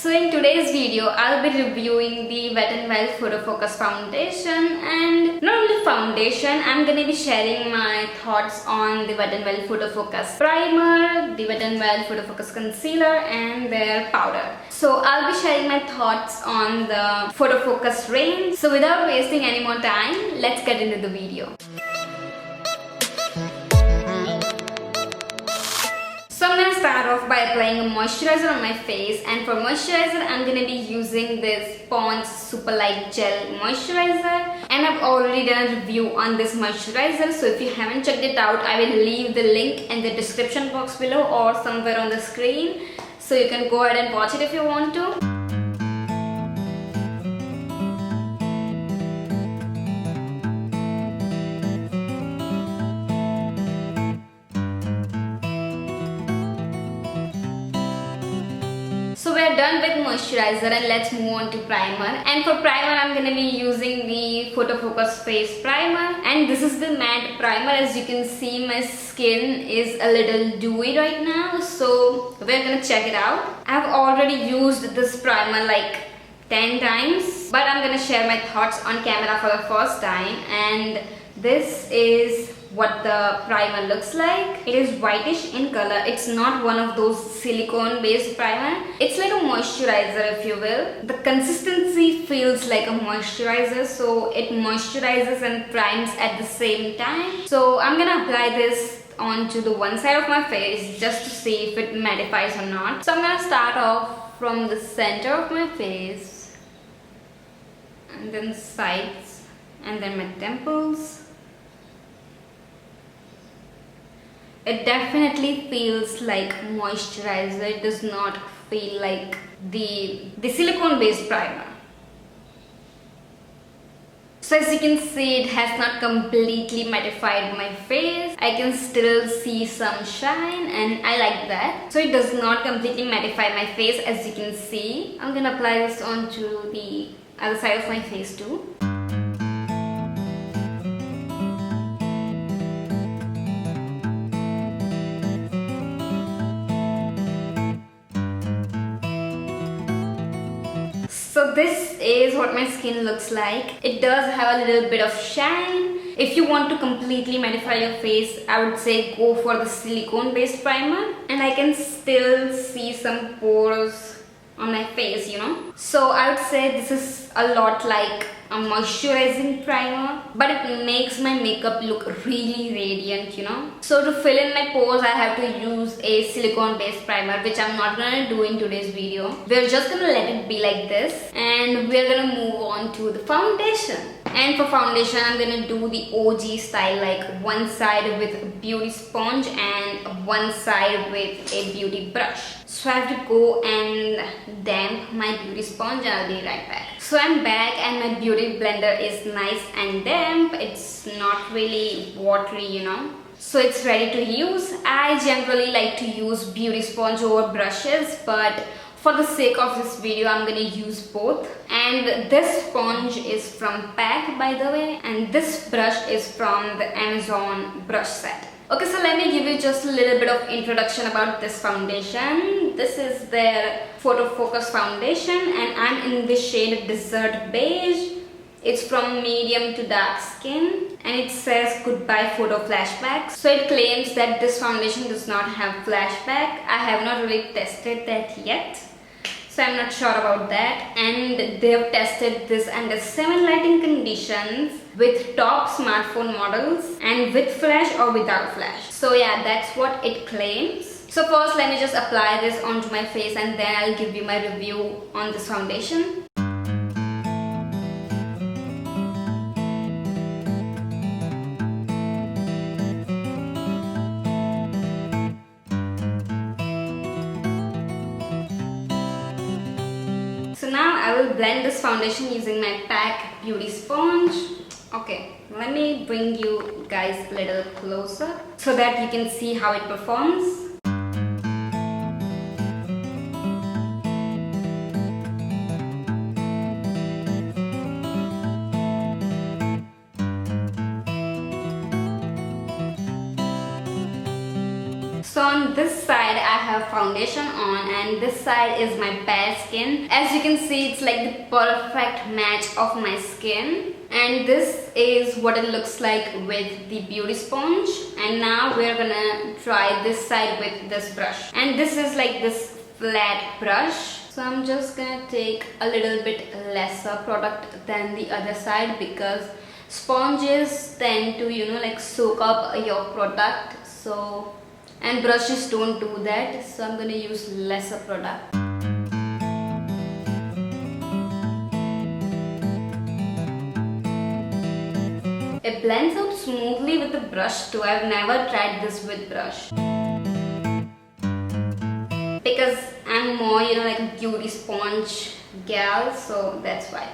So in today's video, I'll be reviewing the Wet n Wild Photo Focus Foundation, and not only foundation, I'm gonna be sharing my thoughts on the Wet n Wild Photo Focus Primer, the Wet n Wild Photo Focus Concealer and their powder. So I'll be sharing my thoughts on the Photo Focus range. So without wasting any more time, let's get into the video. So I'm going to start off by applying a moisturizer on my face, and for moisturizer I'm going to be using this Pond's Super Light Gel Moisturizer, and I've already done a review on this moisturizer, so if you haven't checked it out, I will leave the link in the description box below or somewhere on the screen, so you can go ahead and watch it if you want to. So we're done with moisturizer and let's move on to primer. And for primer, I'm going to be using the Photo Focus Face Primer. And this is the matte primer. As you can see, my skin is a little dewy right now. So we're going to check it out. I've already used this primer like 10 times. But I'm going to share my thoughts on camera for the first time. And this is what the primer looks like. It is whitish in color. It's not one of those silicone based primer. It's like a moisturizer, if you will. The consistency feels like a moisturizer, so it moisturizes and primes at the same time. So I'm gonna apply this onto the one side of my face just to see if it mattifies or not. So I'm gonna start off from the center of my face, and then sides, and then my temples. It definitely feels like moisturizer. It does not feel like the silicone based primer. So as you can see, it has not completely mattified my face. I can still see some shine and I like that. So it does not completely mattify my face, as you can see. I'm gonna apply this onto the other side of my face too. So this is what my skin looks like. It does have a little bit of shine. If you want to completely mattify your face, I would say go for the silicone based primer. And I can still see some pores on my face, you know. So I would say this is a lot like a moisturizing primer, but it makes my makeup look really radiant, you know. So to fill in my pores, I have to use a silicone based primer, which I'm not gonna do in today's video. We're just gonna let it be like this, and we're gonna move on to the foundation. And for foundation, I'm gonna do the OG style, like one side with a beauty sponge and one side with a beauty brush. So I have to go and damp my beauty sponge, and I'll be right back. So I'm back and my beauty blender is nice and damp. It's not really watery, you know. So it's ready to use. I generally like to use beauty sponge over brushes, but for the sake of this video, I'm gonna use both. And this sponge is from PAC, by the way, and this brush is from the Amazon brush set. Okay, so let me give you just a little bit of introduction about this foundation. This is their Photo Focus Foundation, and I'm in the shade Desert Beige. It's from medium to dark skin, and it says goodbye photo flashback. So it claims that this foundation does not have flashback. I have not really tested that yet, so I'm not sure about that. And they have tested this under 7 lighting conditions with top smartphone models and with flash or without flash. So yeah, that's what it claims. So first let me just apply this onto my face, and then I'll give you my review on this foundation. So now I will blend this foundation using my PAC beauty sponge. Okay, let me bring you guys a little closer so that you can see how it performs. So on this side I have foundation on and this side is my bare skin. As you can see, it's like the perfect match of my skin. And this is what it looks like with the beauty sponge. And now we're gonna try this side with this brush. And this is like this flat brush. So I'm just gonna take a little bit lesser product than the other side because sponges tend to, you know, like soak up your product. So, and brushes don't do that. So I'm gonna use lesser product. It blends out smoothly with the brush too. I've never tried this with brush. Because I'm more, you know, like a beauty sponge gal, so that's why.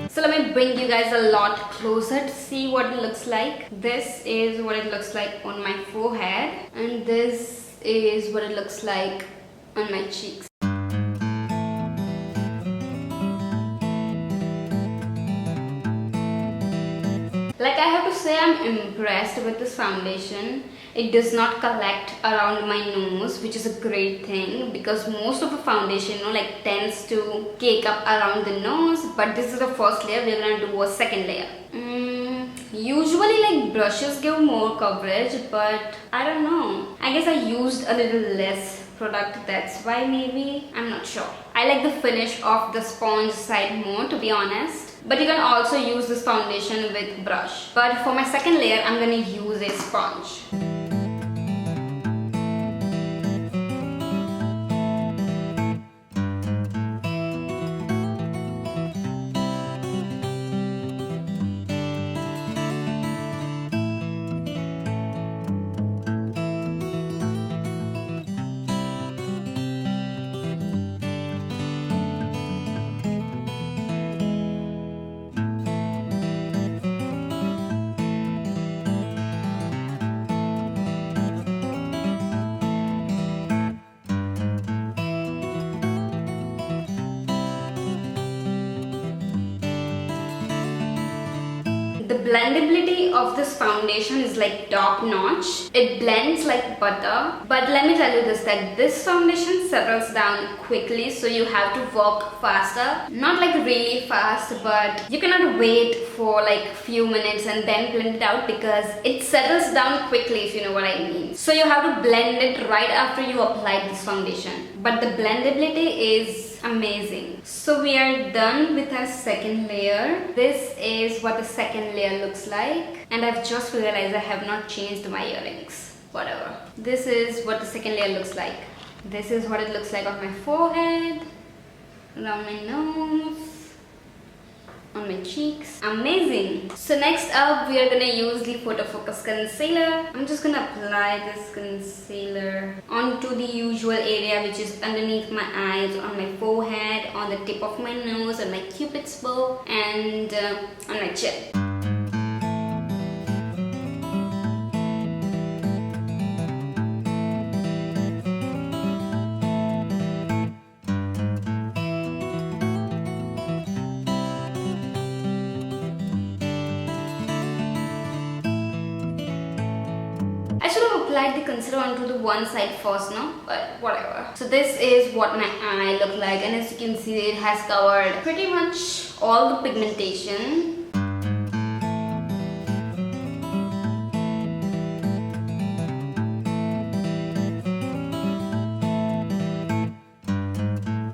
So let me bring you guys a lot closer to see what it looks like. This is what it looks like on my forehead, and this is what it looks like on my cheeks. Like, I have to say, I'm impressed with this foundation. It does not collect around my nose, which is a great thing because most of the foundation, you know, like tends to cake up around the nose. But this is the first layer. We're gonna do a second layer. Usually, like, brushes give more coverage, but I don't know. I guess I used a little less product, that's why maybe. I'm not sure. I like the finish of the sponge side more, to be honest. But you can also use this foundation with brush. But for my second layer, I'm gonna use a sponge. The blendability of this foundation is like top notch. It blends like butter. But let me tell you this, that this foundation settles down quickly, so you have to work faster. Not like really fast, but you cannot wait for like few minutes and then blend it out because it settles down quickly, if you know what I mean. So you have to blend it right after you apply this foundation. But the blendability is amazing. So we are done with our second layer. This is what the second layer looks like, and I've just realized I have not changed my earrings. Whatever. This is what the second layer looks like. This is what it looks like on my forehead, around my nose, on my cheeks. Amazing. So next up, we are gonna use the Photo Focus concealer. I'm just gonna apply this concealer onto the usual area, which is underneath my eyes, on my forehead, on the tip of my nose, on my cupid's bow, and on my chin. Applied the concealer onto the one side first, no? But whatever. So this is what my eye look like, and as you can see, it has covered pretty much all the pigmentation.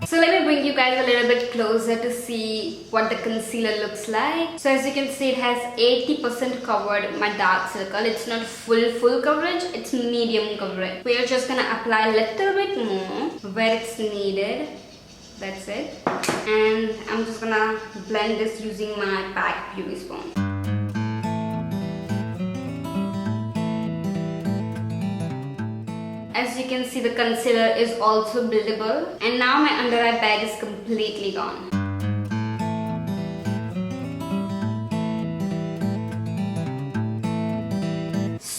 So let me bring you guys a little bit closer to see what the concealer looks like. So as you can see, it has 80% covered my dark circle. It's not full coverage, it's medium coverage. We are just gonna apply a little bit more where it's needed. That's it. And I'm just gonna blend this using my packed beauty sponge. As you can see, the concealer is also buildable, and now my under eye bag is completely gone.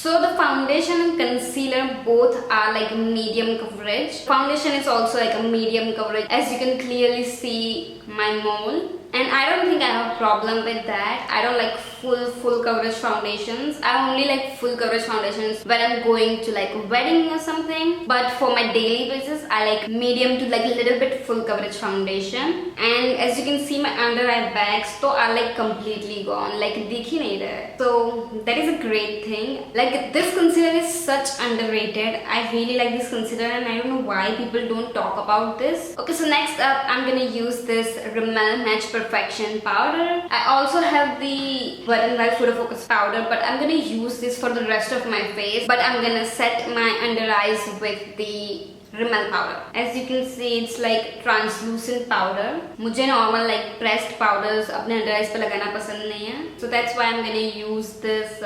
So the foundation and concealer both are like medium coverage. Foundation is also like a medium coverage, as you can clearly see my mole. And I don't think I have a problem with that. I don't like full coverage foundations. I only like full coverage foundations when I'm going to like a wedding or something. But for my daily basis, I like medium to like a little bit full coverage foundation. And as you can see, my under eye bags so are like completely gone, like dikh hi nahi rahe. So that is a great thing. Like this concealer is such underrated. I really like this concealer and I don't know why people don't talk about this. Okay, so next up, I'm gonna use this Rimmel Match Perfection powder. I also have the Wet n Wild Photo Focus powder, but I'm gonna use this for the rest of my face. But I'm gonna set my under eyes with the Rimmel powder. As you can see, it's like translucent powder. मुझे normal like pressed powders अपने under eyes पे लगाना पसंद नहीं है. So that's why I'm gonna use this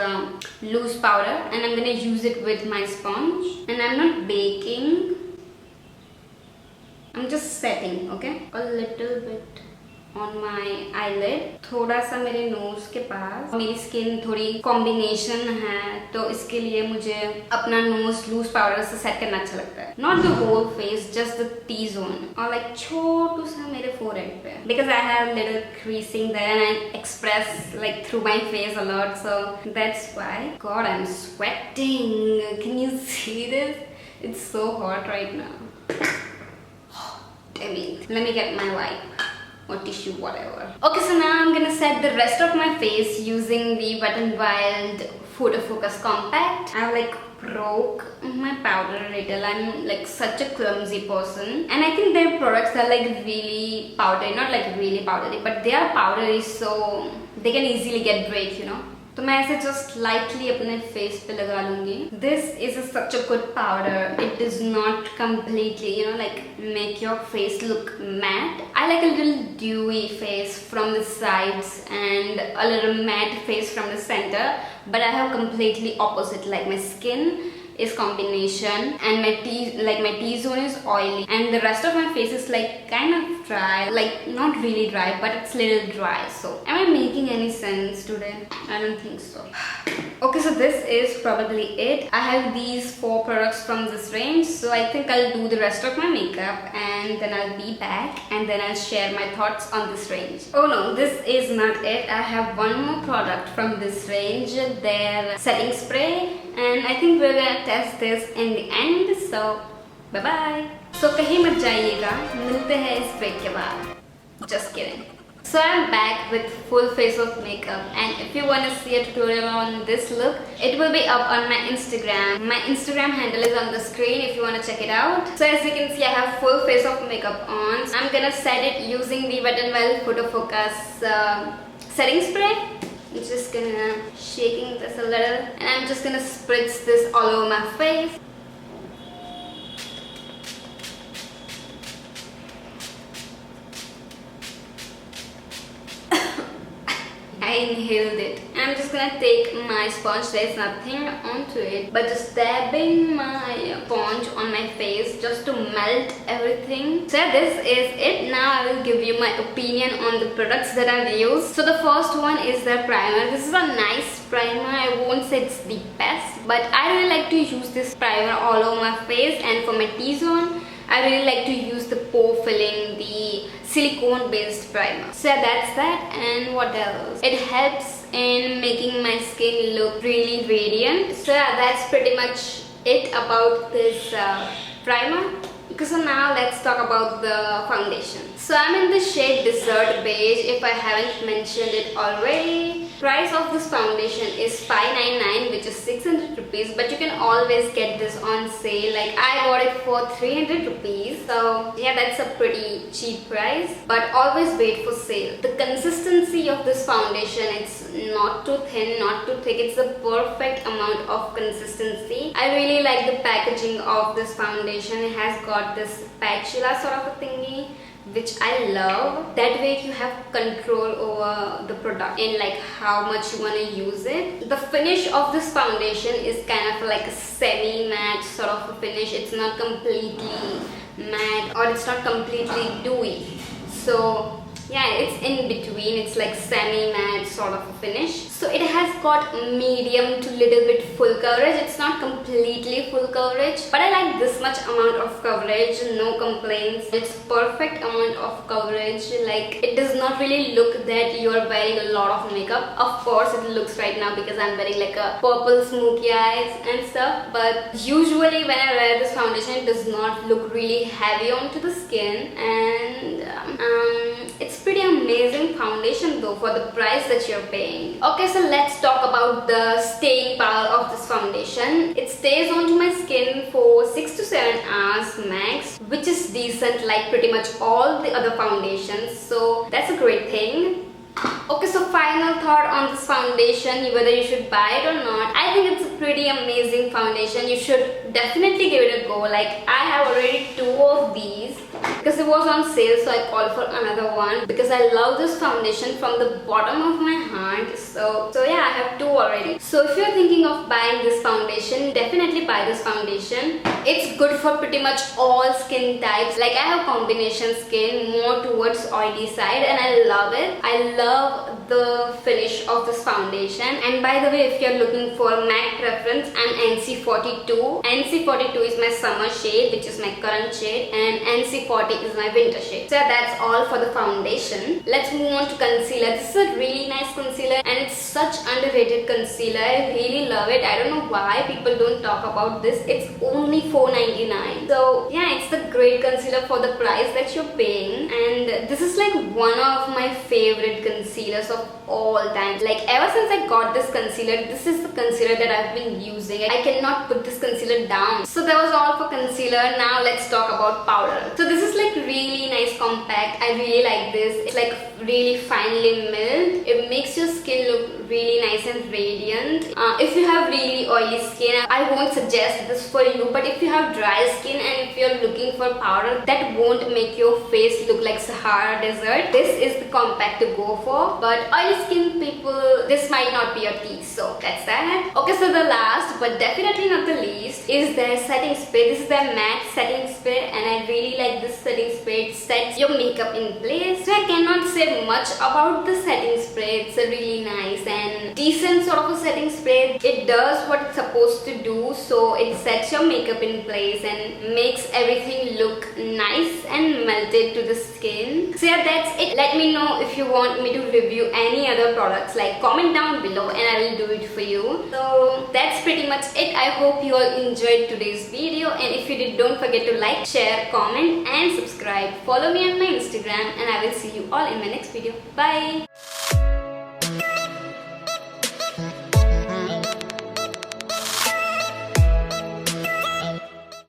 loose powder and I'm gonna use it with my sponge. And I'm not baking. I'm just setting, okay? A little bit on my eyelid, थोड़ा सा मेरे nose के पास. मेरी skin थोड़ी combination है, तो इसके लिए मुझे अपना nose loose powder से set करना अच्छा लगता है. Not the whole face, just the T-zone. और like छोटू सा मेरे forehead पे. Because I have little creasing there and I express like through my face a lot, so that's why. God, I'm sweating. Can you see this? It's so hot right now. Damn it. Let me get my wipe. Or tissue, whatever. Okay, so now I'm gonna set the rest of my face using the Wet n Wild Photo Focus Compact. I've like broke my powder a little. I'm like such a clumsy person. And I think their products are like really powdery. Not like really powdery, but they are powdery, so they can easily get break, you know. तो मैं ऐसे just lightly अपने face पे लगा लूँगी. This is such a good powder. It does not completely, you know, like make your face look matte. I like a little dewy face from the sides and a little matte face from the center. But I have completely opposite. Like my skin is combination and my T-zone is oily and the rest of my face is like kind of dry, like not really dry but it's little dry. So am I making any sense today? I don't think so. Okay, so this is probably it. I have these 4 products from this range, so I think I'll do the rest of my makeup and then I'll be back and then I'll share my thoughts on this range. Oh no, this is not it. I have one more product from this range, their setting spray, and I think we're gonna test this in the end. So bye bye. So कहीं मत जाइएगा, मिलते हैं इस break के बाद. Just kidding. So I'm back with full face of makeup, and if you want to see a tutorial on this look, it will be up on my Instagram. My Instagram handle is on the screen if you want to check it out. So as you can see, I have full face of makeup on. So I'm gonna set it using the Wet n Wild Photo Focus setting spray. I'm just gonna shaking this a little, and I'm just gonna spritz this all over my face. I inhaled it. And I'm just gonna take my sponge, there's nothing onto it, but just dabbing my sponge on my face just to melt everything. So this is it. Now I will give you my opinion on the products that I've used. So the first one is the primer. This is a nice primer. I won't say it's the best, but I really like to use this primer all over my face, and for my T-zone, I really like to use the pore filling, the silicone based primer. So that's that. And what else? It helps in making my skin look really radiant. So yeah, that's pretty much it about this primer. Okay, so now let's talk about the foundation. So I'm in the shade Desert Beige, if I haven't mentioned it already. Price of this foundation is $599, which is 600 rupees, but you can always get this on sale. Like I got it for 300 rupees, so yeah, that's a pretty cheap price, but always wait for sale. The consistency of this foundation, it's not too thin, not too thick, it's the perfect amount of consistency. I really like the packaging of this foundation. It has got this spatula sort of a thingy, which I love. That way you have control over the product and like how much you want to use it. The finish of this foundation is kind of like a semi-matte sort of a finish. It's not completely matte or it's not completely dewy. So yeah, it's in between. It's like semi-matte sort of a finish. So it has got medium to little bit full coverage. It's not completely full coverage, but I like this much amount of coverage. No complaints. It's perfect amount of coverage. Like, it does not really look that you're wearing a lot of makeup. Of course it looks right now because I'm wearing like a purple smoky eyes and stuff, but usually when I wear this foundation it does not look really heavy onto the skin, and it's pretty amazing foundation though for the price that you're paying. Okay, so let's talk about the staying power of this foundation. It stays onto my skin for 6 to 7 hours max, which is decent like pretty much all the other foundations, so that's a great thing. Okay, so final thought on this foundation, whether you should buy it or not. I think it's a pretty amazing foundation. You should definitely give it a go. Like, I have already 2 of these because it was on sale, so I called for another one because I love this foundation from the bottom of my heart. So yeah, I have 2 already. So if you're thinking of buying this foundation, definitely buy this foundation. It's good for pretty much all skin types. Like, I have combination skin, more towards oily side, and I love it. I love the finish of this foundation. And by the way, if you're looking for matte preference, I'm NC42. NC42 is my summer shade, which is my current shade, and NC40 is my winter shade. So that's all for the foundation. Let's move on to concealer. This is a really nice concealer and it's such underrated concealer. I really love it. I don't know why people don't talk about this. It's only $4.99. So yeah, it's the great concealer for the price that you're paying, and this is like one of my favorite concealers of all time. Like, ever since I got this concealer, this is the concealer that I've been using. I cannot put this concealer down. So that was all for concealer. Now let's talk about powder. So this is like really nice compact. I really like this. It's like really finely milled. It makes your skin look really nice and radiant. If you have really oily skin, I won't suggest this for you, but if you have dry skin and if you're looking for powder that won't make your face look like Sahara Desert, this is the compact to go for. But oily skin people, this might not be your tea, so that's that. Okay, so the last but definitely not the least is their setting spray. This is their matte setting spray and I really like this setting spray. It sets your makeup in place. So I cannot say much about the setting spray. It's a really nice and decent sort of a setting spray. It does what it's supposed to do, so it sets your makeup in place and makes everything look nice and melted to the skin. So yeah, that's it. Let me know if you want me to review any other products. Like, comment down below and I will do it for you. So that's pretty much it. I hope you all enjoyed today's video, and if you did, don't forget to like, share, comment and subscribe. Follow me on my Instagram and I will see you all in my next video. Bye.